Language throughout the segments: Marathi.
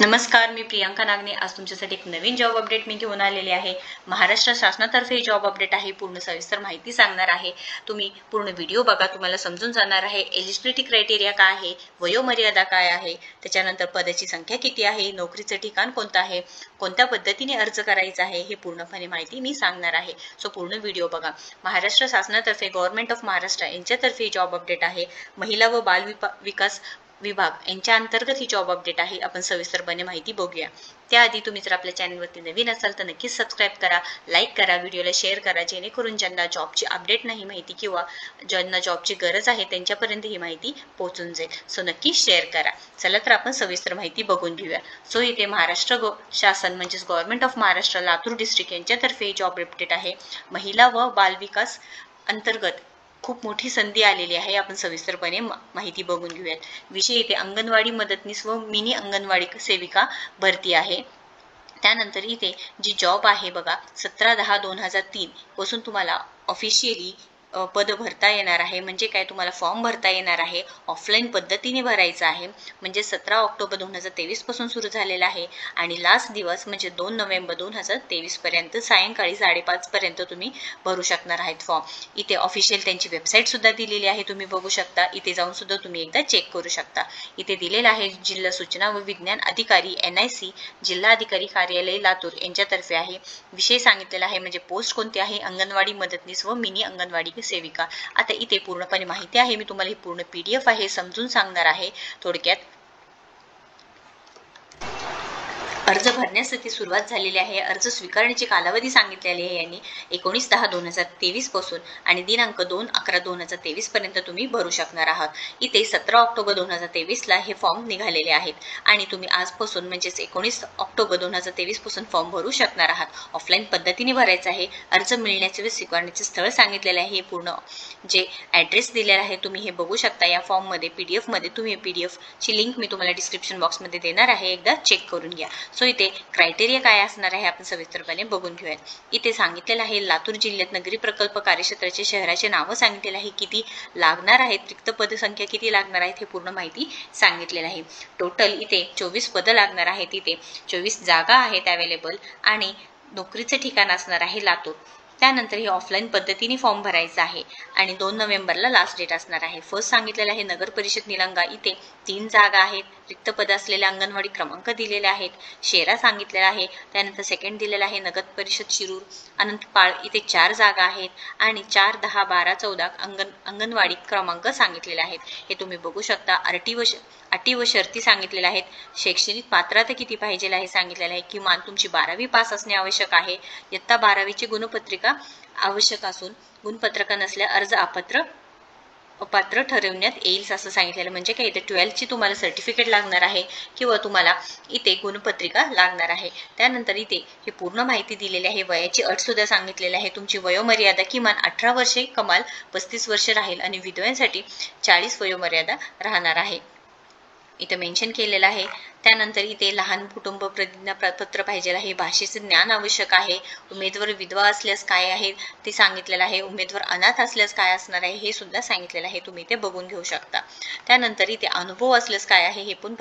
नमस्कार, मी प्रियांका नागने आज तुमच्यासाठी एक नवीन जॉब अपडेट मी घेऊन आलेले आहे। महाराष्ट्र शासनातर्फे जॉब अपडेट आहे। पूर्ण सविस्तर माहिती सांगणार आहे। तुम्ही पूर्ण व्हिडिओ बघा, तुम्हाला समजून जाणार आहे। एलिजिबिलिटी क्रायटेरिया काय आहे, वयोमर्यादा काय आहे, त्याच्यानंतर पदाची संख्या किती आहे, नोकरीचं ठिकाण कोणतं आहे, कोणत्या पद्धतीने अर्ज करायचा आहे, हे पूर्णपणे माहिती मी सांगणार आहे। सो पूर्ण व्हिडिओ बघा। महाराष्ट्र शासनातर्फे गव्हर्नमेंट ऑफ महाराष्ट्र यांच्यातर्फे जॉब अपडेट आहे। महिला व बाल विकास विभाग यांच्या अंतर्गत ही जॉब अपडेट आहे। आपण सविस्तरपणे माहिती बघूया। त्याआधी तुम्ही जर आपल्या चॅनलवरती नवीन असाल तर नक्कीच सबस्क्राईब करा, लाईक करा, व्हिडिओला शेअर करा, जेणेकरून ज्यांना जॉबची अपडेट नाही माहिती किंवा ज्यांना जॉबची गरज आहे त्यांच्यापर्यंत ही माहिती पोहोचून जाईल। सो नक्की शेअर करा। चला तर आपण सविस्तर माहिती बघून घेऊया। सो इथे महाराष्ट्र शासन म्हणजेच government of Maharashtra Latur district यांच्यातर्फे जॉब अपडेट आहे। महिला व बाल विकास अंतर्गत खूप मोठी संधी आलेली आहे। आपण सविस्तरपणे माहिती बघून घेऊयात। विषय इथे अंगणवाडी मदतनीस व मिनी अंगणवाडी सेविका भरती आहे। त्यानंतर इथे जी जॉब आहे बघा, 17/10/2003 पासून तुम्हाला ऑफिशियली पद भरता येणार आहे। म्हणजे काय, तुम्हाला फॉर्म भरता येणार आहे। ऑफलाईन पद्धतीने भरायचा आहे। म्हणजे 17 ऑक्टोबर 2023 पासून सुरू झालेला आहे आणि लास्ट दिवस म्हणजे 2 नोव्हेंबर 2023 पर्यंत सायंकाळी 5:30 पर्यंत तुम्ही भरू शकणार आहेत फॉर्म। इथे ऑफिशियल त्यांची वेबसाईट सुद्धा दिलेली आहे, तुम्ही बघू शकता। इथे जाऊन सुद्धा तुम्ही एकदा चेक करू शकता। इथे दिलेला आहे जिल्हा सूचना व विज्ञान अधिकारी NIC जिल्हा अधिकारी कार्यालय लातूर यांच्यातर्फे आहे। विषय सांगितलेला आहे म्हणजे पोस्ट कोणती आहे, अंगणवाडी मदतनीस व मिनी अंगणवाडी सेविका। आता इथे पूर्णपणे माहिती आहे, मी तुम्हाला ही पूर्ण PDF आहे समजून सांगणार आहे थोडक्यात। अर्ज भरण्यासाठी सुरुवात झालेली आहे। अर्ज स्वीकारण्याची कालावधी सांगितलेली आहे यांनी 19/10/2023 पासून आणि दिनांक 2/11/2023 पर्यंत तुम्ही भरू शकणार आहात। इथे 17 ऑक्टोबर 2023 ला हे फॉर्म निघालेले आहेत आणि तुम्ही आजपासून म्हणजेच 19 ऑक्टोबर 2023 पासून फॉर्म भरू शकणार आहात। ऑफलाईन पद्धतीने भरायचा आहे। अर्ज मिळण्याचे व स्वीकारण्याचे स्थळ सांगितलेले आहे। हे पूर्ण जे ऍड्रेस दिलेला आहे तुम्ही हे बघू शकता। या फॉर्म मध्ये PDF मध्ये तुम्ही PDF ची लिंक मी तुम्हाला डिस्क्रिप्शन बॉक्स मध्ये देणार आहे, एकदा चेक करून घ्या। सो इथे क्रायटेरिया काय असणार आहे आपण सविस्तरपणे बघून घेऊयात। इथे सांगितलेलं आहे लातूर जिल्ह्यात नगरी प्रकल्प कार्यक्षेत्राचे शहराचे नाव सांगितलेले आहे, किती लागणार आहेत, रिक्त पद संख्या किती लागणार आहेत हे पूर्ण माहिती सांगितलेलं आहे। टोटल इथे 24 पद लागणार आहेत। इथे 24 जागा आहेत अवेलेबल आणि नोकरीचे ठिकाण असणार आहे लातूर। त्यानंतर हे ऑफलाईन पद्धतीने फॉर्म भरायचा आहे आणि 2 नोव्हेंबरला लास्ट डेट असणार आहे। फर्स्ट सांगितलेलं आहे नगर परिषद निलंगा, इथे 3 जागा आहेत। रिक्त पद असलेल्या अंगणवाडी क्रमांक दिलेले आहेत। शेरा सांगितलेला आहे। त्यानंतर सेकंड दिलेला आहे नगर परिषद शिरूर अनंतपाळ, इथे 4 जागा आहेत आणि 4, 10, 12, 14 अंगणवाडी क्रमांक सांगितलेले आहेत। हे तुम्ही बघू शकता। अटी व शर्ती सांगितलेल्या आहेत। शैक्षणिक पात्रता किती पाहिजे आहे सांगितलेलं आहे। किमान तुमची 12वी पास असणे आवश्यक आहे। इयत्ता 12वीची गुणपत्रिका आवश्यक असून गुणपत्रिका नसल्या अर्ज अपात्र ठरवण्यात येईल असं सांगितलेलं। म्हणजे काय, इथे 12th ची तुम्हाला सर्टिफिकेट लागणार आहे किंवा तुम्हाला इथे गुणपत्रिका लागणार आहे। त्यानंतर इथे ही पूर्ण माहिती दिलेली आहे। वयाची अट सुद्धा सांगितलेली आहे। तुमची वयोमर्यादा किमान 18 वर्षे, कमाल 35 वर्ष राहील आणि विधवांसाठी 40 वयोमर्यादा राहणार आहे, इथे मेन्शन केलेलं आहे। त्यानंतर इथे लहान कुटुंब प्रतिज्ञापत्र पाहिजे आहे। भाषेचे ज्ञान आवश्यक आहे। उमेदवार विधवा असल्यास काय आहे ते सांगितलेलं आहे। उमेदवार अनाथ असल्यास काय असणार आहे हे सुद्धा सांगितलेलं आहे, तुम्ही ते बघून घेऊ शकता। त्यानंतर इथे अनुभव असल्यास काय आहे हे पण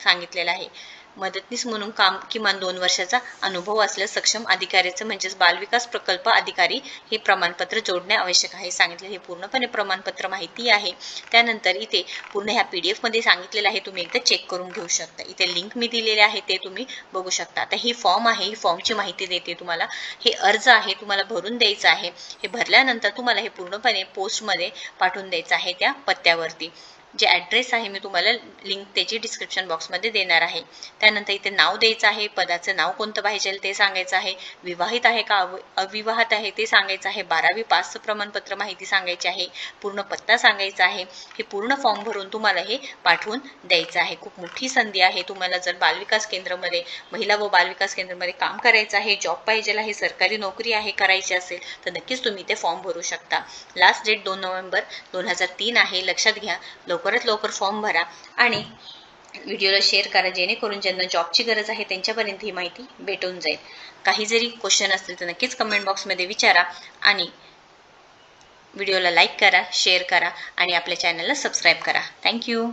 सांगितलेलं आहे। मदतनीस म्हणून काम किमान 2 वर्षाचा अनुभव असल्यास सक्षम अधिकाऱ्याचं म्हणजेच बालविकास प्रकल्प अधिकारी हे प्रमाणपत्र जोडणे आवश्यक आहे सांगितले। हे पूर्णपणे प्रमाणपत्र माहिती आहे। त्यानंतर इथे पूर्ण ह्या PDF मध्ये सांगितलेलं आहे, तुम्ही एकदा चेक करून घेऊ शकता। इथे लिंक मी दिलेले आहे ते तुम्ही बघू शकता। आता ही फॉर्म आहे, ही फॉर्मची माहिती देते तुम्हाला। हे अर्ज आहे, तुम्हाला भरून द्यायचं आहे। हे भरल्यानंतर तुम्हाला हे पूर्णपणे पोस्टमध्ये पाठवून द्यायचं आहे त्या पत्त्यावरती। जे ऍड्रेस आहे मी तुम्हाला लिंक त्याची डिस्क्रिप्शन बॉक्समध्ये देणार आहे। त्यानंतर इथे नाव द्यायचं आहे, पदाचं नाव कोणतं पाहिजे ते सांगायचं आहे, विवाहित आहे का अविवाहित आहे ते सांगायचं आहे, 12वी पासचं प्रमाणपत्र माहिती सांगायची आहे, पूर्ण पत्ता सांगायचा आहे। हे पूर्ण फॉर्म भरून तुम्हाला हे पाठवून द्यायचं आहे। खूप मोठी संधी आहे। तुम्हाला जर बालविकास केंद्रामध्ये, महिला व बालविकास केंद्रामध्ये काम करायचं आहे, जॉब पाहिजे आहे, सरकारी नोकरी आहे करायची असेल तर नक्कीच तुम्ही ते फॉर्म भरू शकता। लास्ट डेट 2 नोव्हेंबर 2003 आहे, लक्षात घ्या। लवकरात लवकर फॉर्म भरा आणि व्हिडिओला शेअर करा, जेणेकरून ज्यांना जॉबची गरज आहे त्यांच्यापर्यंत ही माहिती भेटून जाईल। काही जरी क्वेश्चन असतील तर नक्कीच कमेंट बॉक्समध्ये विचारा आणि व्हिडिओला लाईक करा, शेअर करा आणि आपल्या चॅनलला सबस्क्राईब करा। थँक्यू।